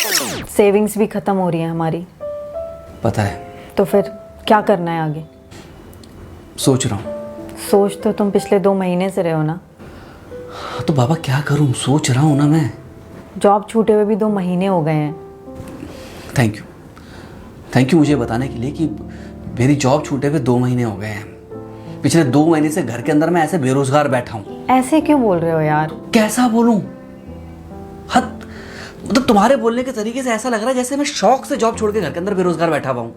Savings भी ख़त्म हो रही है हमारी। पता है। तो फिर क्या करना है आगे? सोच रहा हूँ। सोच तो तुम पिछले 2 महीने से रहे हो ना। तो बाबा क्या करूँ, सोच रहा हूँ ना मैं। जॉब छूटे हुए भी 2 महीने हो गए हैं। थैंक यू मुझे बताने के लिए कि मेरी जॉब छूटे हुए 2 महीने हो गए हैं। पिछले 2 महीने से घर के अंदर मैं ऐसे बेरोजगार बैठा हूँ। ऐसे क्यों बोल रहे हो यार? कैसा बोलूं? हद, मतलब तुम्हारे बोलने के तरीके से ऐसा लग रहा है जैसे मैं शौक से जॉब छोड़ के घर के अंदर बेरोजगार बैठा हुआ हूँ।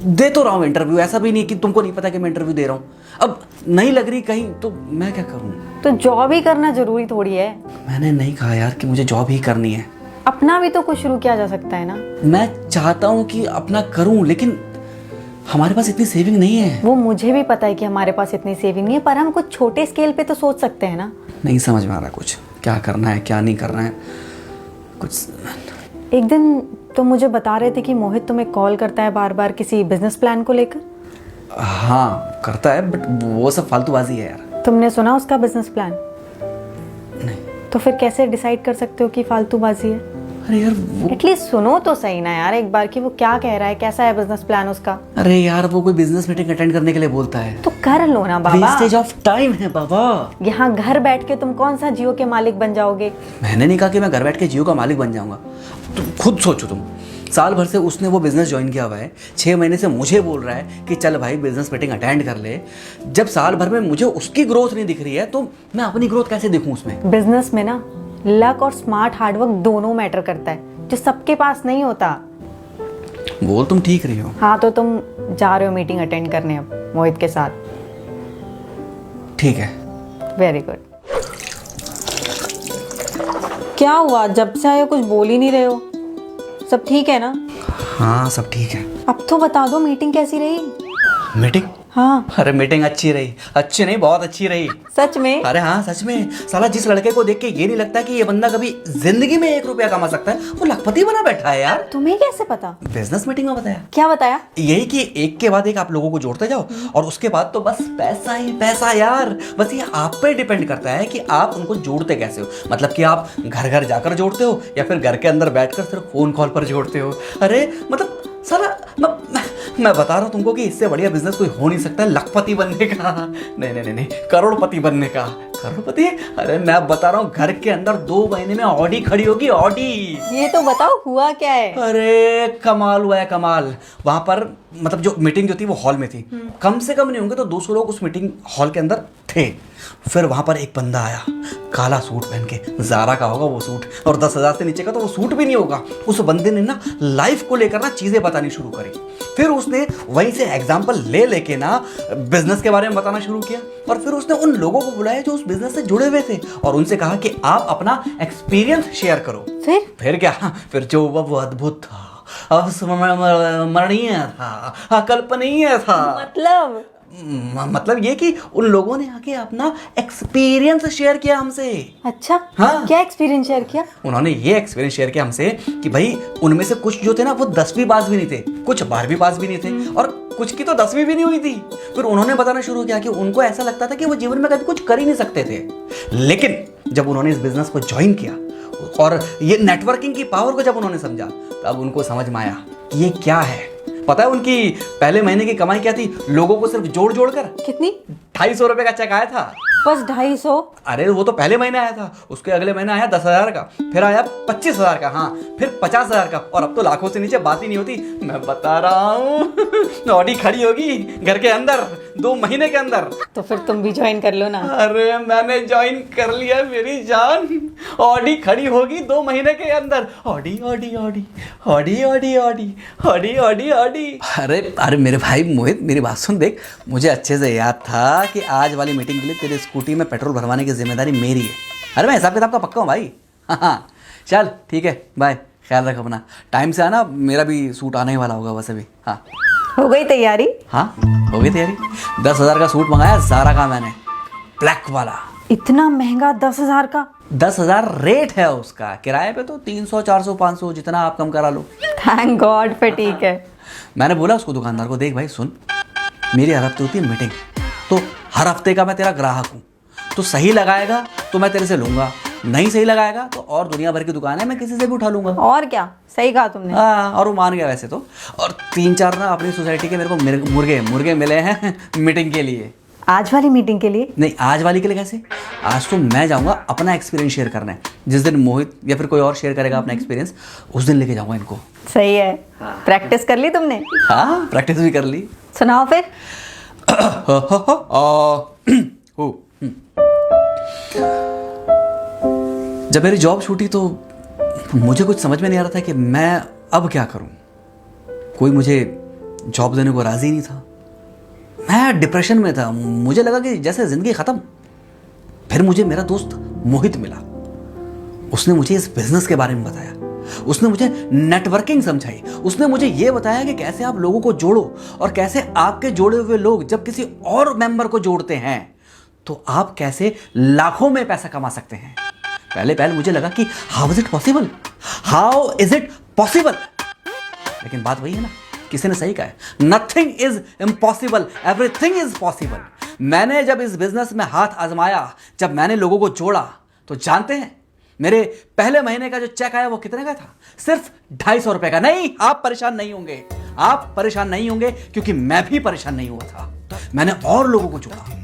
दे तो रहा हूँ इंटरव्यू, ऐसा भी नहीं कि तुमको नहीं पता कि मैं इंटरव्यू दे रहा हूँ। अब नहीं लग रही कहीं तो मैं क्या करूँ? तो जॉब ही करना जरूरी थोड़ी है। मैंने नहीं कहा यार कि मुझे जॉब ही करनी है। अपना भी तो कुछ शुरू किया जा सकता है ना। मैं चाहता हूँ कि अपना करूँ, लेकिन हमारे पास इतनी सेविंग नहीं है। वो मुझे भी पता है कि हमारे पास इतनी सेविंग नहीं है, पर हम कुछ छोटे स्केल पे तो सोच सकते हैं ना। नहीं समझ में आ रहा कुछ, क्या करना है क्या नहीं करना है कुछ। एक दिन तो मुझे बता रहे थे कि मोहित तुम्हें कॉल करता है बार बार किसी बिजनेस प्लान को लेकर। हाँ करता है, बट वो सब फालतूबाजी है यार। तुमने सुना उसका बिजनेस प्लान? नहीं। तो फिर कैसे डिसाइड कर सकते हो कि फालतूबाजी है? अरे यार वो, एटलीस्ट सुनो तो सही ना यार एक बार कि वो क्या कह रहा है, कैसा है बिजनेस प्लान उसका। अरे यार वो कोई बिजनेस मीटिंग अटेंड करने के लिए बोलता है। तो कर लो ना बाबा। वेस्टेज ऑफ टाइम है बाबा। यहाँ घर बैठ के तुम कौन सा जियो के मालिक बन जाओगे? मैंने नहीं कहा कि मैं घर बैठ के जियो का मालिक बन जाऊंगा। तुम खुद सोचो, तुम साल भर से उसने वो बिजनेस ज्वाइन किया हुआ है, 6 महीने से मुझे बोल रहा है कि चल भाई बिजनेस मीटिंग अटेंड कर ले। जब साल भर में मुझे उसकी ग्रोथ नहीं दिख रही है तो मैं अपनी ग्रोथ कैसे देखूं उसमें? बिजनेस में ना लक और स्मार्ट हार्डवर्क दोनों मैटर करता है, जो सबके पास नहीं होता। बोल तुम ठीक रही हो। हाँ तो तुम जा रहे हो मीटिंग अटेंड करने अब मोहित के साथ? ठीक है। Very good. क्या हुआ, जब से आए हो कुछ बोल ही नहीं रहे हो? सब ठीक है ना? हाँ सब ठीक है। अब तो बता दो मीटिंग कैसी रही? मीटिंग? हाँ। अरे मीटिंग अच्छी रही। अच्छी नहीं, बहुत अच्छी रही। सच में? अरे हाँ सच में। साला जिस लड़के को देख के ये नहीं लगता कि ये बंदा कभी जिंदगी में 1 रुपया कमा सकता है, वो लखपति बना बैठा है यार। तुम्हें कैसे पता? बिजनेस मीटिंग में बताया। क्या बताया? यही कि एक के बाद एक आप लोगों को जोड़ते जाओ और उसके बाद तो बस पैसा ही पैसा यार। बस ये आप पे डिपेंड करता है कि आप उनको जोड़ते कैसे हो। मतलब कि आप घर घर जाकर जोड़ते हो या फिर घर के अंदर बैठकर सिर्फ फोन कॉल पर जोड़ते हो। अरे मतलब साला मैं बता रहा हूँ तुमको कि इससे बढ़िया बिजनेस कोई हो नहीं सकता लखपति बनने का। नहीं, करोड़पति बनने का। करोड़पति? अरे मैं बता रहा हूँ घर के अंदर 2 महीने में ऑडी खड़ी होगी, ऑडी। ये तो बताओ हुआ क्या है? अरे कमाल हुआ है कमाल। वहां पर मतलब जो मीटिंग जो थी वो हॉल में थी। कम से कम नहीं होंगे तो 200 लोग उस मीटिंग हॉल के अंदर थे। फिर वहां पर एक बंदा आया, काला सूट पहन के, ज़ारा का होगा वो सूट, और 10,000 से नीचे का तो वो सूट भी नहीं होगा। उस बंदे ने ना लाइफ को लेकर ना चीजें बतानी शुरू करी। फिर उसने वहीं से एग्जाम्पल ले लेके ना बिजनेस के बारे में बताना शुरू किया। और फिर उसने उन लोगों को बुलाया जो उस बिजनेस से जुड़े हुए थे और उनसे कहा कि आप अपना एक्सपीरियंस शेयर करो। फिर क्या? फिर जो हुआ वो अद्भुत था, अविस्मरणीय था, अकल्पनीय था। मतलब ये कि उन लोगों ने आके अपना एक्सपीरियंस शेयर किया हमसे। अच्छा हाँ। क्या एक्सपीरियंस शेयर किया? उन्होंने ये एक्सपीरियंस शेयर किया हमसे कि भाई उनमें से कुछ जो थे ना वो 10वीं पास भी नहीं थे, कुछ 12वीं पास भी नहीं थे और कुछ की तो 10वीं भी नहीं हुई थी। फिर उन्होंने बताना शुरू किया कि उनको ऐसा लगता था कि वो जीवन में कभी कुछ कर ही नहीं सकते थे, लेकिन जब उन्होंने इस बिजनेस को ज्वाइन किया और ये नेटवर्किंग की पावर को जब उन्होंने समझा तब उनको समझ में आया कि ये क्या है। पता है उनकी पहले महीने की कमाई क्या थी? लोगों को सिर्फ जोड़ जोड़ कर कितनी? 250 रुपए का चेक आया था। बस 250? अरे वो तो पहले महीने आया था, उसके अगले महीने आया 10,000 का, फिर आया 25,000 का, हाँ फिर 50,000 का, और अब तो लाखों से नीचे बात ही नहीं होती। मैं बता रहा हूँ ऑडी खड़ी होगी घर के अंदर 2 महीने के अंदर। तो फिर तुम भी ज्वाइन कर लो ना। अरे मैंने ज्वाइन कर लिया मेरी जान। ऑडी खड़ी होगी 2 महीने के अंदर। Audi Audi Audi Audi Audi Audi Audi Audi Audi. अरे मेरे भाई मोहित मेरी बात सुन, देख मुझे अच्छे से याद था कि आज वाली मीटिंग के लिए तेरे स्कूटी में पेट्रोल भरवाने की जिम्मेदारी मेरी है। अरे मैं हिसाब किताब का पक्का हूँ भाई। हाँ चल ठीक है, बाय, ख्याल रख अपना, टाइम से आना, मेरा भी सूट आने ही वाला होगा वैसे भी। हाँ हो गई तैयारी? हाँ हो गई तैयारी। 10,000 का सूट मंगाया ज़ारा का मैंने, ब्लैक वाला। इतना महंगा? 10,000 का? 10,000 रेट है उसका, किराए पे तो 300 400 500 जितना आप कम करा लो। थैंक गॉड, फिर ठीक है। मैंने बोला उसको दुकानदार को, देख भाई सुन, मेरी हर हफ्ते होती है मीटिंग, तो हर हफ्ते का मैं तेरा ग्राहक हूँ, तो सही लगाएगा तो मैं तेरे से लूँगा, नहीं सही लगाएगा तो और दुनिया भर की दुकान है, मैं किसी से भी उठा लूंगा। और क्या, सही कहा तुमने। हाँ, और वो मान गया वैसे तो। और 3-4 ना अपनी सोसाइटी के मेरे को मुर्गे मिले हैं मीटिंग के लिए। आज वाली मीटिंग के लिए? नहीं, आज वाली के लिए कैसे, आज तो मैं जाऊंगा अपना एक्सपीरियंस शेयर करने। जिस दिन मोहित या फिर कोई और शेयर करेगा अपना एक्सपीरियंस, उस दिन लेके जाऊंगा इनको। सही है। प्रैक्टिस कर ली तुमने? हाँ, प्रैक्टिस भी कर ली। सुनाओ फिर। जब मेरी जॉब छूटी तो मुझे कुछ समझ में नहीं आ रहा था कि मैं अब क्या करूं। कोई मुझे जॉब देने को राजी नहीं था। मैं डिप्रेशन में था। मुझे लगा कि जैसे जिंदगी खत्म। फिर मुझे मेरा दोस्त मोहित मिला। उसने मुझे इस बिजनेस के बारे में बताया, उसने मुझे नेटवर्किंग समझाई, उसने मुझे यह बताया कि कैसे आप लोगों को जोड़ो और कैसे आपके जोड़े हुए लोग जब किसी और मेंबर को जोड़ते हैं तो आप कैसे लाखों में पैसा कमा सकते हैं। पहले मुझे लगा कि how is it possible, how is it possible. लेकिन बात वही है ना, किसी ने सही कहा है, nothing is impossible, everything is possible. मैंने जब इस बिजनेस में हाथ आजमाया, जब मैंने लोगों को जोड़ा, तो जानते हैं मेरे पहले महीने का जो चेक आया वो कितने का था? सिर्फ 250 रुपए का। नहीं, आप परेशान नहीं होंगे, आप परेशान नहीं होंगे, क्योंकि मैं भी परेशान नहीं हुआ था। मैंने और लोगों को जोड़ा,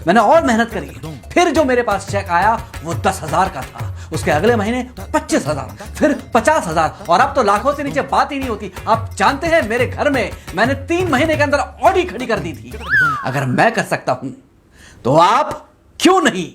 मैंने और मेहनत करी। फिर जो मेरे पास चेक आया वो 10,000 का था। उसके अगले महीने 25,000, फिर 50,000, और अब तो लाखों से नीचे बात ही नहीं होती। आप जानते हैं मेरे घर में मैंने 3 महीने के अंदर ऑडी खड़ी कर दी थी। अगर मैं कर सकता हूं तो आप क्यों नहीं?